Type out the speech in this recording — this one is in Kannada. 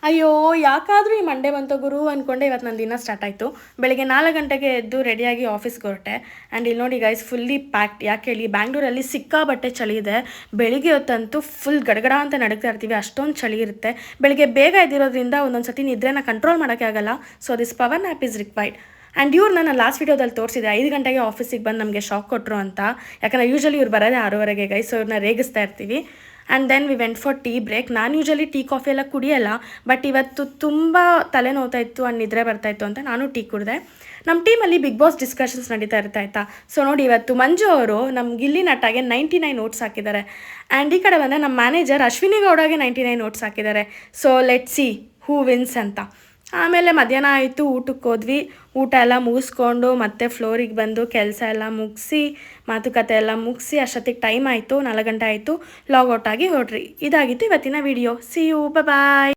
ಅಯ್ಯೋ! ಯಾಕಾದ್ರೂ ಈ ಮಂಡೇ ಬಂತು ಗುರು ಅಂದ್ಕೊಂಡೆ ಇವತ್ತು ನನ್ನ ದಿನ ಸ್ಟಾರ್ಟ್ ಆಯಿತು. ಬೆಳಿಗ್ಗೆ 4 ಗಂಟೆಗೆ ಎದ್ದು ರೆಡಿಯಾಗಿ ಆಫೀಸ್‌ಗೆ ಹೊರಟೆ. ಆ್ಯಂಡ್ ಇಲ್ಲಿ ನೋಡಿ ಗೈಸ್ ಫುಲ್ಲಿ ಪ್ಯಾಕ್ಡ್. ಯಾಕೆ ಹೇಳಿ ಬ್ಯಾಂಗ್ಳೂರಲ್ಲಿ ಸಿಕ್ಕಾಪಟ್ಟೆ ಚಳಿ ಇದೆ. ಬೆಳಿಗ್ಗೆ ಹೊತ್ತಂತೂ ಫುಲ್ ಗಡಗಡ ಅಂತ ನಡುಗ್ತಾ ಇರ್ತೀವಿ, ಅಷ್ಟೊಂದು ಚಳಿ ಇರುತ್ತೆ. ಬೆಳಿಗ್ಗೆ ಬೇಗ ಎದ್ದಿರೋದ್ರಿಂದ ಒಂದೊಂದು ಸತಿ ನಿದ್ರೆನ ಕಂಟ್ರೋಲ್ ಮಾಡೋಕ್ಕೆ ಆಗಲ್ಲ. So this power nap is required. And ಇವ್ರನ್ನ ನಾನು ಲಾಸ್ಟ್ ವೀಡಿಯೋದಲ್ಲಿ ತೋರಿಸಿದೆ 5 ಗಂಟೆಗೆ ಆಫೀಸಿಗೆ ಬಂದು ನಮಗೆ ಶಾಕ್ ಕೊಟ್ಟರು ಅಂತ. ಯಾಕಂದರೆ ಯೂಶಲಿ ಇವ್ರು ಬರೋದೇ 6:30ಗೆ ಗೈಸ್. ಸೊ ಇವ್ರನ್ನ ರೇಗಿಸ್ತಾ ಇರ್ತೀವಿ. And then we went for tea break. ನಾನು ಯೂಶಲಿ ಟೀ ಕಾಫಿ ಎಲ್ಲ ಕುಡಿಯಲ್ಲ, ಬಟ್ ಇವತ್ತು ತುಂಬ ತಲೆನೋವ್ತಾ ಇತ್ತು ಆ್ಯಂಡ್ ನಿದ್ರೆ ಬರ್ತಾಯಿತ್ತು ಅಂತ ನಾನು ಟೀ ಕುಡಿದೆ. ನಮ್ಮ ಟೀಮಲ್ಲಿ ಬಿಗ್ ಬಾಸ್ ಡಿಸ್ಕಷನ್ಸ್ ನಡೀತಾ ಇರ್ತಾ ಆಯಿತಾ. ಸೊ ನೋಡಿ ಇವತ್ತು ಮಂಜು ಅವರು ನಮ್ಮ ಗಿಲ್ಲಿ ನಟಾಗೆ 99 ಓಟ್ಸ್ ಹಾಕಿದ್ದಾರೆ. ಆ್ಯಂಡ್ ಈ ಕಡೆ ಬಂದರೆ ನಮ್ಮ ಮ್ಯಾನೇಜರ್ ಅಶ್ವಿನಿ ಗೌಡಗೆ 99 ಓಟ್ಸ್ ಹಾಕಿದ್ದಾರೆ. ಸೊ ಲೆಟ್ ಸಿ ಹೂ ವಿನ್ಸ್ ಅಂತ. ಆಮೇಲೆ ಮಧ್ಯಾಹ್ನ ಆಯಿತು, ಊಟಕ್ಕೆ ಹೋದ್ವಿ. ಊಟ ಎಲ್ಲ ಮುಗಿಸ್ಕೊಂಡು ಮತ್ತೆ ಫ್ಲೋರಿಗೆ ಬಂದು ಕೆಲಸ ಎಲ್ಲ ಮುಗಿಸಿ ಮಾತುಕತೆ ಎಲ್ಲ ಮುಗಿಸಿ ಅಷ್ಟೊತ್ತಿಗೆ ಟೈಮ್ ಆಯಿತು, 4 ಗಂಟೆ ಆಯಿತು. ಲಾಗೌಟ್ ಆಗಿ ಹೊರಟ್ರಿ. ಇದಾಗಿತ್ತು ಇವತ್ತಿನ ವಿಡಿಯೋ. C you, bye.